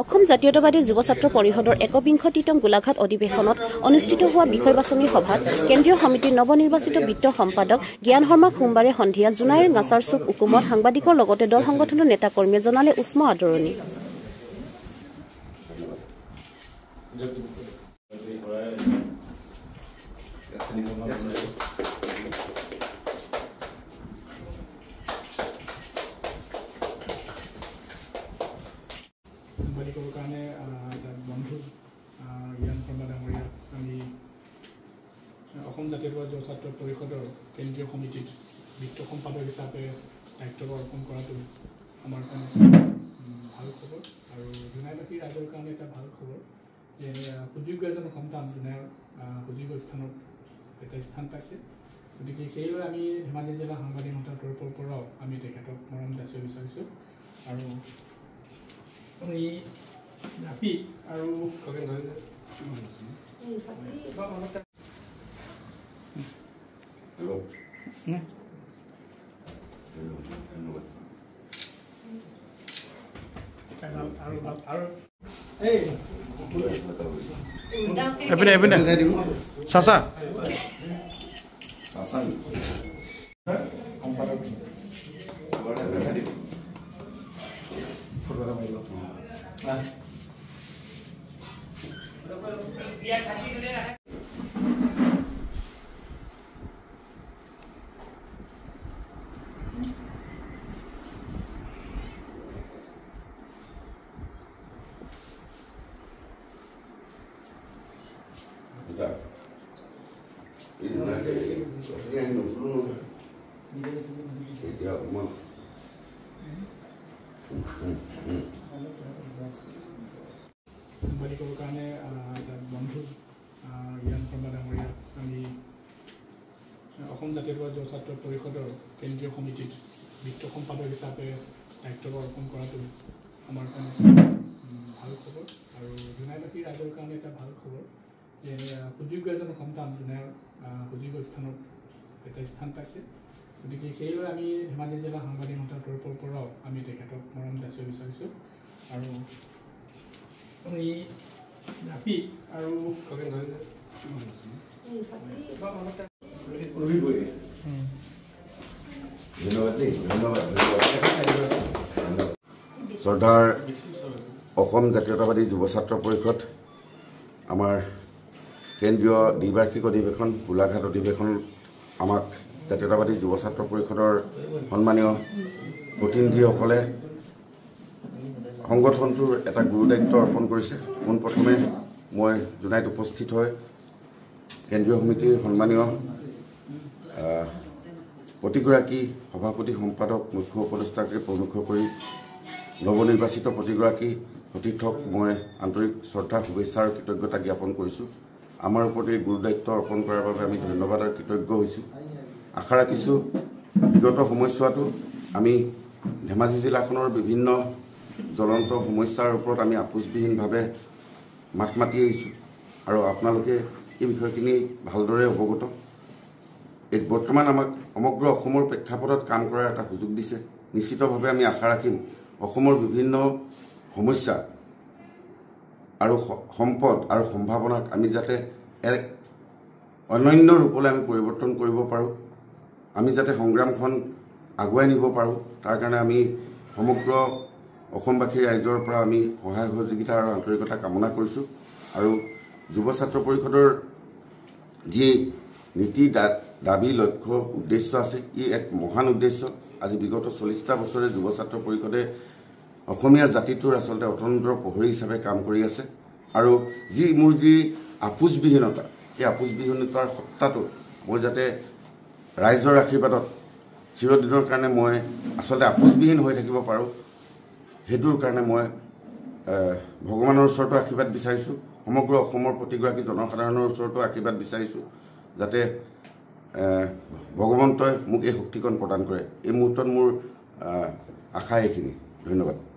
অসম জাতীয়তাবাদী যুৱ ছাত্ৰ পৰিষদৰ ১বিংশতিতম গোলাঘাট অধিৱেশনত অনুষ্ঠিত হোৱা বিষয় বাছনি সভাত কেন্দ্ৰীয় সমিতিৰ নৱনিৰ্বাচিত বিত্ত সম্পাদক জ্ঞান শৰ্মাক সোমবাৰে সন্ধিয়া জোনাইৰ নাচাৰ চুক উকুমত সাংবাদিকৰ লগতে দল সংগঠনৰ নেতাকৰ্মীয়ে জনালে উষ্ম আদৰণি। সাংবাদিকৰ কাৰণে বন্ধু জ্ঞান শৰ্মা ডাঙৰীয়াক আমি অসম জাতীয়তাবাদী যুৱ ছাত্ৰ পৰিষদৰ কেন্দ্ৰীয় সমিতিত বিত্ত সম্পাদক হিচাপে দায়িত্ব অৰ্পণ কৰাটো আমাৰ কাৰণে ভাল খবৰ আৰু জোনাইবাসী ৰাইজৰ কাৰণে এটা ভাল খবৰ যে সুযোগ্য এজন সন্তান জোনাইৰ সুযোগ্য স্থানত এটা স্থান পাইছে। গতিকে সেইবাবে আমি ধেমাজি জিলা সাংবাদিক সন্থাৰ তৰফৰ পৰাও আমি তেখেতক মৰম যাচিব বিচাৰিছোঁ আৰু এই জাপি আৰু চাচা সাংবাদিকৰ কাৰণে বন্ধু জ্ঞান শৰ্মা ডাঙৰীয়াক আমি অসম জাতীয়তাবাদী যুৱ ছাত্ৰ পৰিষদৰ কেন্দ্ৰীয় সমিতিত বিত্ত সম্পাদক হিচাপে দায়িত্ব অৰ্পণ কৰাটো আমাৰ কাৰণে ভাল খবৰ আৰু জোনাইবাসী ৰাইজৰ কাৰণে এটা ভাল খবৰ যে সুযোগ্য এজন সন্তান জোনাইৰ সুযোগ্য স্থানত এটা স্থান পাইছে। গতিকে সেইবাবে আমি ধেমাজি জিলা সাংবাদিক সন্থাৰ তৰফৰ পৰাও আমি তেখেতক মৰম যাচিব বিচাৰিছোঁ আৰু এই জাপি আৰু শ্ৰদ্ধাৰ অসম জাতীয়তাবাদী যুৱ ছাত্ৰ পৰিষদ আমাৰ কেন্দ্ৰীয় দ্বিবাৰ্ষিক অধিৱেশন গোলাঘাট অধিৱেশন আমাক জাতীয়তাবাদী যুৱ ছাত্ৰ পৰিষদৰ সন্মানীয় প্ৰতিনিধিসকলে সংগঠনটোৰ এটা গুৰুদায়িত্ব অৰ্পণ কৰিছে। পোনপ্ৰথমে মই জোনাইত উপস্থিত হৈ কেন্দ্ৰীয় সমিতিৰ সন্মানীয় প্ৰতিগৰাকী সভাপতি সম্পাদক মুখ্য উপদেষ্টাকে প্ৰমুখ কৰি নৱনিৰ্বাচিত প্ৰতিগৰাকী সতীৰ্থক মই আন্তৰিক শ্ৰদ্ধা শুভেচ্ছা আৰু কৃতজ্ঞতা জ্ঞাপন কৰিছোঁ। আমাৰ ওপৰত এই গুৰুদায়িত্ব অৰ্পণ কৰাৰ বাবে আমি ধন্যবাদ আৰু কৃতজ্ঞ হৈছোঁ। আশা ৰাখিছোঁ বিগত সময়ছোৱাতো আমি ধেমাজি জিলাখনৰ বিভিন্ন জ্বলন্ত সমস্যাৰ ওপৰত আমি আপোচবিহীনভাৱে মাত মাতি আহিছোঁ আৰু আপোনালোকে এই বিষয়খিনি ভালদৰে অৱগত। এই বৰ্তমান আমাক সমগ্ৰ অসমৰ প্ৰেক্ষাপটত কাম কৰাৰ এটা সুযোগ দিছে। নিশ্চিতভাৱে আমি আশা ৰাখিম অসমৰ বিভিন্ন সমস্যা আৰু সম্পদ আৰু সম্ভাৱনাক আমি যাতে এক অনন্য ৰূপলৈ আমি পৰিৱৰ্তন কৰিব পাৰোঁ, আমি যাতে সংগ্ৰামখন আগুৱাই নিব পাৰোঁ, তাৰ কাৰণে আমি সমগ্ৰ অসমবাসী ৰাইজৰ পৰা আমি সহায় সহযোগিতা আৰু আন্তৰিকতা কামনা কৰিছোঁ। আৰু যুৱ ছাত্ৰ পৰিষদৰ যি নীতি দাবী লক্ষ্য উদ্দেশ্য আছে ই এক মহান উদ্দেশ্য। আজি বিগত 40টা বছৰে যুৱ ছাত্ৰ পৰিষদে অসমীয়া জাতিটোৰ আচলতে অতন্ত্ৰ প্ৰহৰী হিচাপে কাম কৰি আছে আৰু মোৰ যি আপোচবিহীনতা এই আপোচবিহীনতাৰ সত্তাটো মই যাতে ৰাইজৰ আশীৰ্বাদত চিৰদিনৰ কাৰণে মই আচলতে আপোচবিহীন হৈ থাকিব পাৰোঁ, সেইটোৰ কাৰণে মই ভগৱানৰ ওচৰতো আশীৰ্বাদ বিচাৰিছোঁ। সমগ্ৰ অসমৰ প্ৰতিগৰাকী জনসাধাৰণৰ ওচৰতো আশীৰ্বাদ বিচাৰিছোঁ যাতে ভগৱন্তই মোক এই শক্তিকণ প্ৰদান কৰে। এই মুহূৰ্তত মোৰ আশা এইখিনি। ধন্যবাদ।